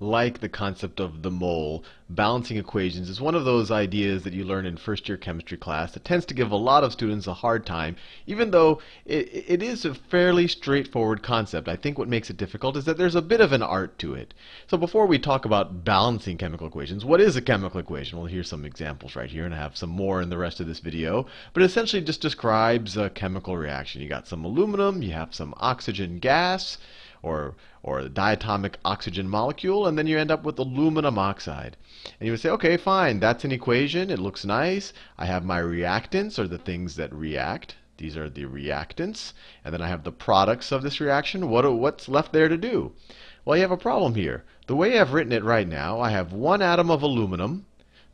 like the concept of the mole, balancing equations is one of those ideas that you learn in first year chemistry class that tends to give a lot of students a hard time, even though it is a fairly straightforward concept. I think what makes it difficult is that there's a bit of an art to it. So before we talk about balancing chemical equations, what is a chemical equation? Well, here's some examples right here, and I have some more in the rest of this video. But it essentially just describes a chemical reaction. You got some aluminum, you have some oxygen gas, or the diatomic oxygen molecule, and then you end up with aluminum oxide. And you would say, okay, fine, that's an equation. It looks nice. I have my reactants, or the things that react. These are the reactants. And then I have the products of this reaction. What's left there to do? Well, you have a problem here. The way I've written it right now, I have one atom of aluminum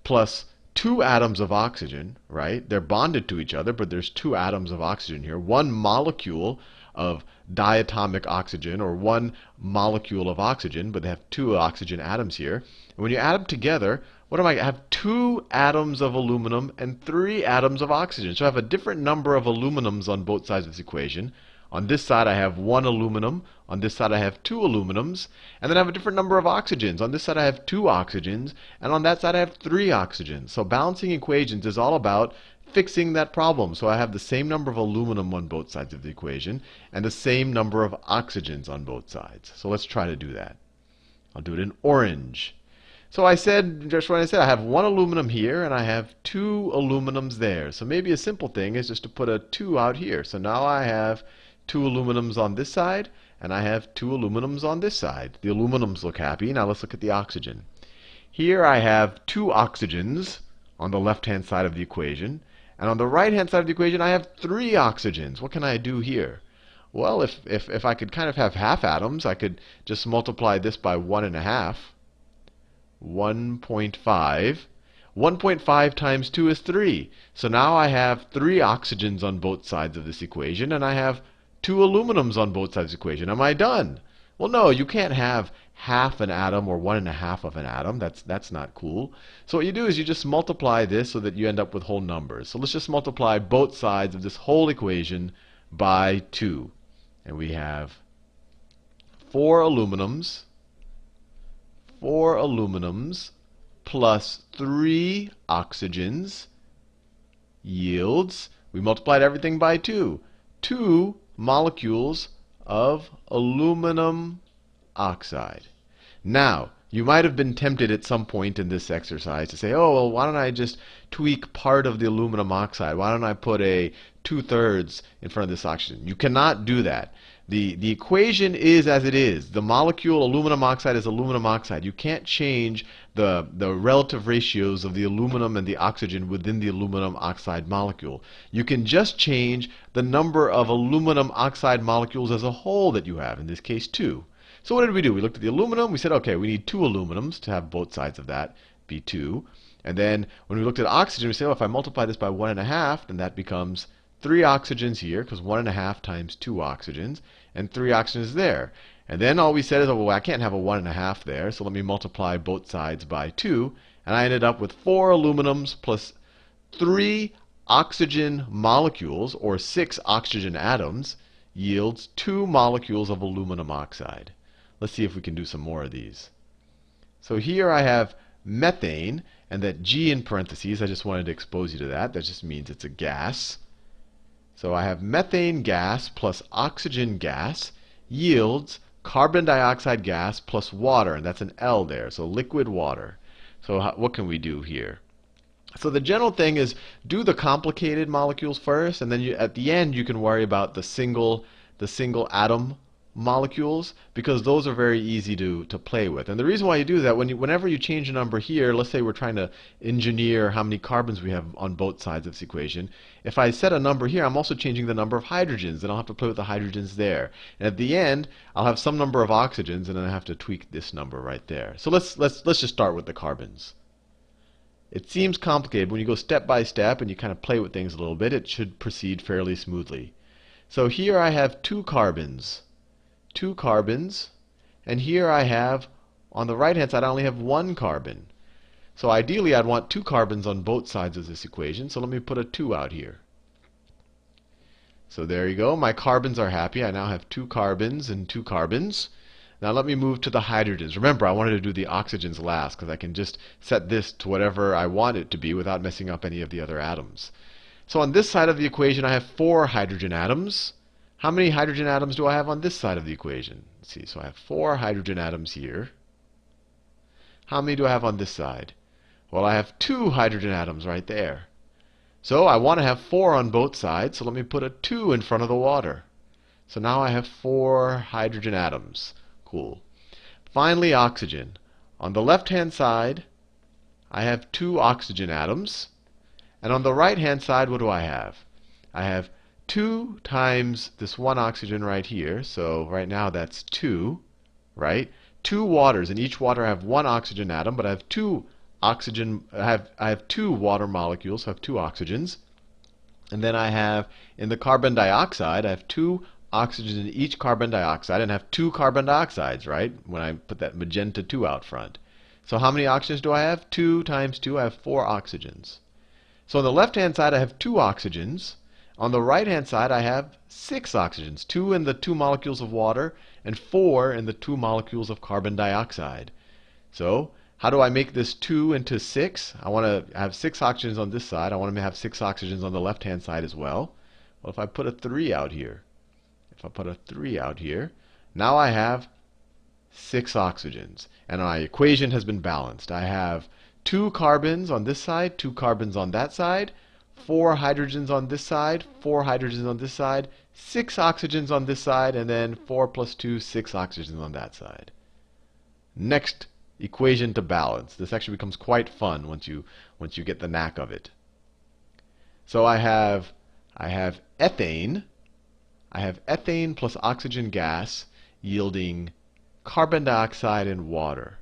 plus two atoms of oxygen, right? They're bonded to each other, but there's two atoms of oxygen here. One molecule of diatomic oxygen, or one molecule of oxygen, but they have two oxygen atoms here. And when you add them together, what am I? I have two atoms of aluminum and three atoms of oxygen. So I have a different number of aluminums on both sides of this equation. On this side, I have one aluminum. On this side, I have two aluminums. And then I have a different number of oxygens. On this side, I have two oxygens. And on that side, I have three oxygens. So balancing equations is all about fixing that problem. So I have the same number of aluminum on both sides of the equation and the same number of oxygens on both sides. So let's try to do that. I'll do it in orange. So I said, just what I said, I have one aluminum here and I have two aluminums there. So maybe a simple thing is just to put a 2 out here. So now I have two aluminums on this side and I have two aluminums on this side. The aluminums look happy. Now let's look at the oxygen. Here I have two oxygens on the left-hand side of the equation. And on the right-hand side of the equation, I have three oxygens. What can I do here? Well, if I could kind of have half atoms, I could just multiply this by 1.5. 1.5. 1.5 times 2 is 3. So now I have three oxygens on both sides of this equation, and I have two aluminums on both sides of the equation. Am I done? Well, no, you can't have half an atom or 1.5 of an atom. That's not cool. So what you do is you just multiply this so that you end up with whole numbers. So let's just multiply both sides of this whole equation by 2. And we have 4 aluminums plus 3 oxygens yields, we multiplied everything by 2. 2 molecules of aluminum oxide. Now, you might have been tempted at some point in this exercise to say, oh, well, why don't I just tweak part of the aluminum oxide? Why don't I put a 2/3 in front of this oxygen? You cannot do that. The equation is as it is. The molecule aluminum oxide is aluminum oxide. You can't change the relative ratios of the aluminum and the oxygen within the aluminum oxide molecule. You can just change the number of aluminum oxide molecules as a whole that you have, in this case 2. So what did we do? We looked at the aluminum. We said, okay, we need 2 aluminums to have both sides of that be 2. And then when we looked at oxygen, we said, well, if I multiply this by 1.5, then that becomes 3 oxygens here, because 1.5 times 2 oxygens, and 3 oxygens there. And then all we said is, oh, well, I can't have a 1.5 there, so let me multiply both sides by 2. And I ended up with 4 aluminums plus 3 oxygen molecules, or 6 oxygen atoms, yields 2 molecules of aluminum oxide. Let's see if we can do some more of these. So here I have methane, and that G in parentheses, I just wanted to expose you to that. That just means it's a gas. So I have methane gas plus oxygen gas yields carbon dioxide gas plus water, and that's an L there, so liquid water. So what can we do here? So the general thing is do the complicated molecules first, and then at the end you can worry about the single atom molecules, because those are very easy to play with. And the reason why you do that, whenever you change a number here, let's say we're trying to engineer how many carbons we have on both sides of this equation. If I set a number here, I'm also changing the number of hydrogens, and I'll have to play with the hydrogens there. And at the end, I'll have some number of oxygens, and then I have to tweak this number right there. So let's just start with the carbons. It seems complicated, but when you go step by step and you kind of play with things a little bit, it should proceed fairly smoothly. So here I have 2 carbons. 2 carbons, and here I have, on the right hand side, I only have 1 carbon. So ideally I'd want 2 carbons on both sides of this equation, so let me put a 2 out here. So there you go, my carbons are happy. I now have 2 carbons and 2 carbons. Now let me move to the hydrogens. Remember, I wanted to do the oxygens last because I can just set this to whatever I want it to be without messing up any of the other atoms. So on this side of the equation, I have 4 hydrogen atoms. How many hydrogen atoms do I have on this side of the equation? Let's see. So I have 4 hydrogen atoms here. How many do I have on this side? Well, I have 2 hydrogen atoms right there. So I want to have 4 on both sides, so let me put a 2 in front of the water. So now I have 4 hydrogen atoms. Cool. Finally, oxygen. On the left-hand side, I have 2 oxygen atoms. And on the right-hand side, what do I have? I have 2 times this 1 oxygen right here. So right now that's 2, right? 2 waters. In each water I have 1 oxygen atom, but I have 2 oxygen. I have 2 water molecules, so I have 2 oxygens. And then I have, in the carbon dioxide, I have 2 oxygens in each carbon dioxide, and have 2 carbon dioxides, right? When I put that magenta 2 out front. So how many oxygens do I have? 2 times 2, I have 4 oxygens. So on the left-hand side, I have 2 oxygens. On the right-hand side, I have 6 oxygens. 2 in the 2 molecules of water, and 4 in the 2 molecules of carbon dioxide. So how do I make this 2 into 6? I want to have 6 oxygens on this side. I want to have 6 oxygens on the left-hand side as well. Well, if I put a 3 out here, now I have 6 oxygens. And my equation has been balanced. I have 2 carbons on this side, 2 carbons on that side, 4 hydrogens on this side, 4 hydrogens on this side, 6 oxygens on this side, and then 4 plus 2, 6 oxygens on that side. Next equation to balance. This actually becomes quite fun once you get the knack of it. So I have ethane. I have ethane plus oxygen gas yielding carbon dioxide and water.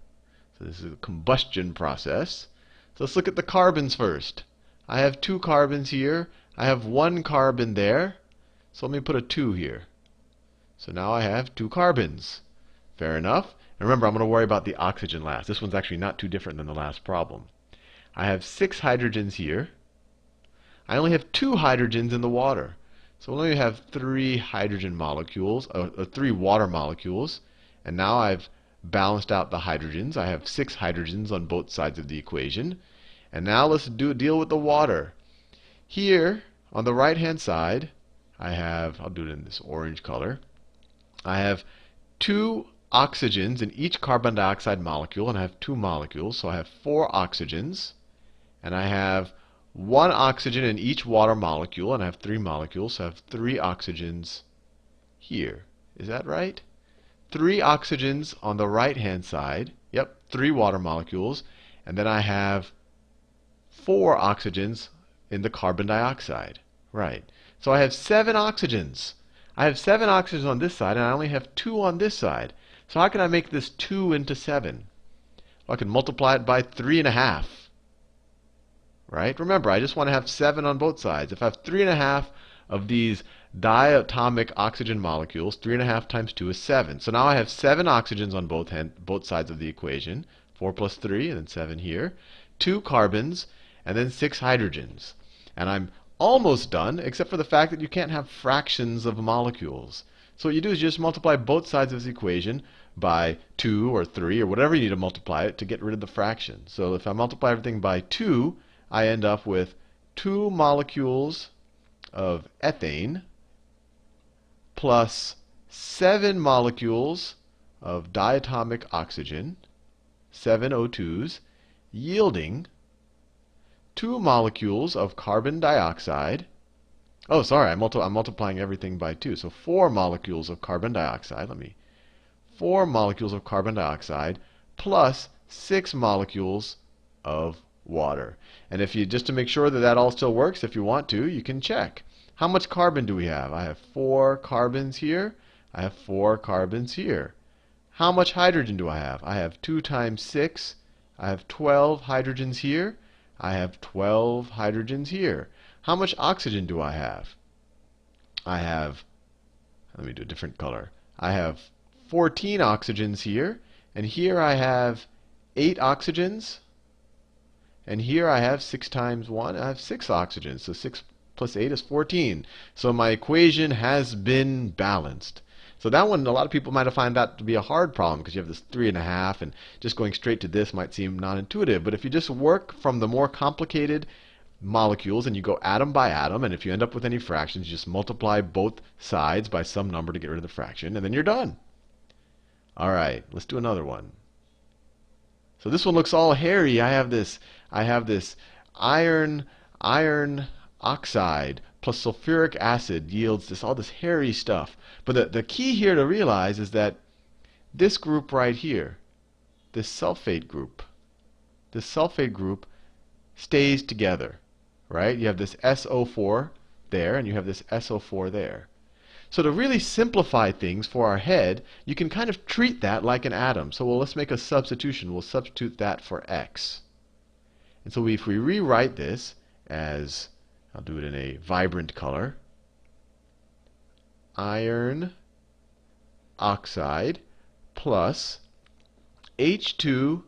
So this is a combustion process. So let's look at the carbons first. I have 2 carbons here. I have 1 carbon there. So let me put a 2 here. So now I have 2 carbons. Fair enough. And remember, I'm going to worry about the oxygen last. This one's actually not too different than the last problem. I have 6 hydrogens here. I only have 2 hydrogens in the water. So we'll only have 3 hydrogen molecules, 3 water molecules. And now I've balanced out the hydrogens. I have 6 hydrogens on both sides of the equation. And now let's deal with the water. Here, on the right-hand side, I have, I'll do it in this orange color. I have 2 oxygens in each carbon dioxide molecule, and I have 2 molecules. So I have 4 oxygens. And I have 1 oxygen in each water molecule, and I have 3 molecules, so I have 3 oxygens here. Is that right? 3 oxygens on the right-hand side. Yep, 3 water molecules. And then I have 4 oxygens in the carbon dioxide. Right. So I have 7 oxygens. I have 7 oxygens on this side, and I only have 2 on this side. So how can I make this 2 into 7? Well, I can multiply it by 3.5. Right? Remember, I just want to have 7 on both sides. If I have 3.5 of these diatomic oxygen molecules, 3.5 times 2 is 7. So now I have 7 oxygens on both sides of the equation. 4 plus 3, and then 7 here. 2 carbons, and then 6 hydrogens. And I'm almost done, except for the fact that you can't have fractions of molecules. So what you do is just multiply both sides of this equation by 2 or 3 or whatever you need to multiply it to get rid of the fraction. So if I multiply everything by 2, I end up with 2 molecules of ethane plus 7 molecules of diatomic oxygen, 7 O2s, yielding 2 molecules of carbon dioxide. Oh, sorry, I'm multiplying everything by 2. So 4 molecules of carbon dioxide. 4 molecules of carbon dioxide plus 6 molecules of water. And if you, just to make sure that that all still works, if you want to, you can check. How much carbon do we have? I have 4 carbons here. I have 4 carbons here. How much hydrogen do I have? I have 2 times 6. I have 12 hydrogens here. I have 12 hydrogens here. How much oxygen do I have? I have, let me do a different color. I have 14 oxygens here. And here I have 8 oxygens. And here I have 6 times 1. I have 6 oxygens. So 6 plus 8 is 14. So my equation has been balanced. So that one, a lot of people might have found that to be a hard problem because you have this 3.5, and just going straight to this might seem non-intuitive. But if you just work from the more complicated molecules and you go atom by atom, and if you end up with any fractions, you just multiply both sides by some number to get rid of the fraction, and then you're done. All right, let's do another one. So this one looks all hairy. I have this iron oxide plus sulfuric acid yields all this hairy stuff. But the key here to realize is that this group right here, this sulfate group stays together, right? You have this SO4 there, and you have this SO4 there. So to really simplify things for our head, you can kind of treat that like an atom. So let's make a substitution. We'll substitute that for X. And so if we rewrite this as, I'll do it in a vibrant color, iron oxide plus H2.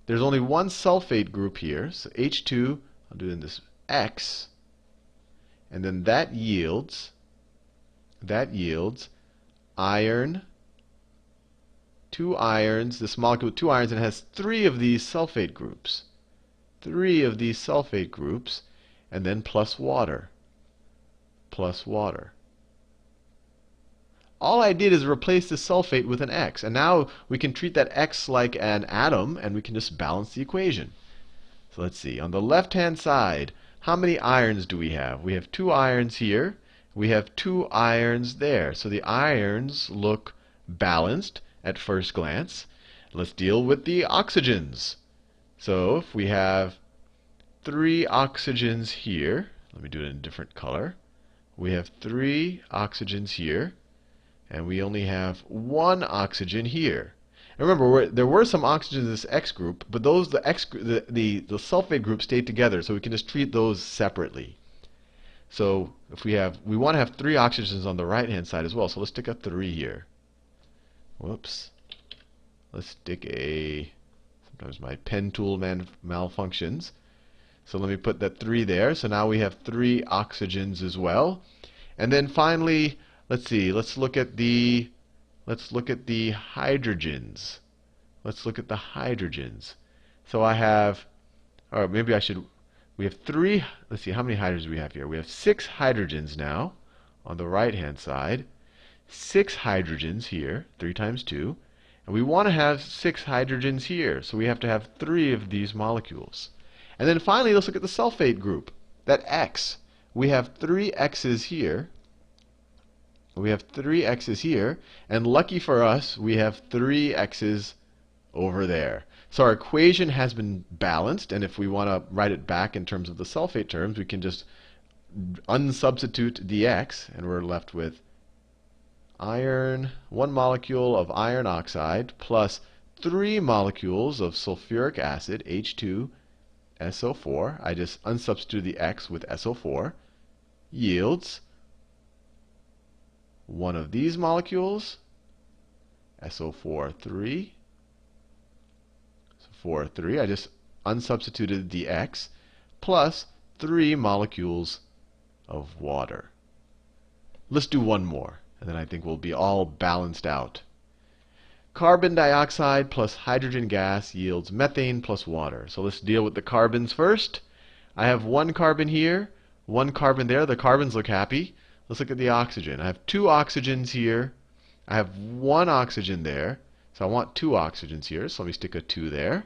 There's only one sulfate group here, so H2, I'll do it in this X, and then that yields iron, 2 irons, this molecule with 2 irons, and it has 3 of these sulfate groups. 3 of these sulfate groups, and then plus water. All I did is replace the sulfate with an X, and now we can treat that X like an atom, and we can just balance the equation. So let's see. On the left-hand side, how many irons do we have? We have 2 irons here. We have 2 irons there. So the irons look balanced at first glance. Let's deal with the oxygens. So if we have 3 oxygens here, let me do it in a different color. We have 3 oxygens here, and we only have 1 oxygen here. And remember, there were some oxygens in this X group, but those the sulfate group stayed together, so we can just treat those separately. So if we want to have 3 oxygens on the right-hand side as well. So let's stick a 3 here. Whoops. Let's stick a. Sometimes my pen tool malfunctions. So let me put that 3 there. So now we have 3 oxygens as well. And then finally, let's see. Let's look at the hydrogens. So I have, or maybe I should. We have 3. Let's see, how many hydrogens do we have here? We have 6 hydrogens now on the right-hand side. 6 hydrogens here, 3 times 2. And we want to have 6 hydrogens here, so we have to have 3 of these molecules. And then finally, let's look at the sulfate group. That X. We have 3 X's here. And lucky for us, we have 3 X's over there. So our equation has been balanced, and if we want to write it back in terms of the sulfate terms, we can just unsubstitute the X, and we're left with iron, 1 molecule of iron oxide plus 3 molecules of sulfuric acid, H2SO4. I just unsubstitute the X with SO4, yields 1 of these molecules, SO4, 3. I just unsubstituted the X, plus 3 molecules of water. Let's do one more, and then I think we'll be all balanced out. Carbon dioxide plus hydrogen gas yields methane plus water. So let's deal with the carbons first. I have 1 carbon here, 1 carbon there. The carbons look happy. Let's look at the oxygen. I have 2 oxygens here. I have 1 oxygen there. So I want 2 oxygens here, so let me stick a 2 there.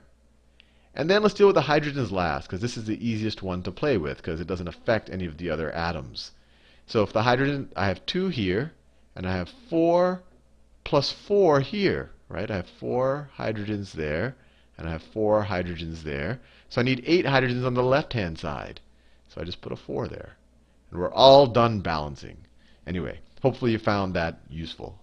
And then let's deal with the hydrogens last, because this is the easiest one to play with, because it doesn't affect any of the other atoms. So if the hydrogen, I have 2 here, and I have 4 plus 4 here, right? I have 4 hydrogens there, and I have 4 hydrogens there. So I need 8 hydrogens on the left-hand side. So I just put a 4 there. And we're all done balancing. Anyway, hopefully you found that useful.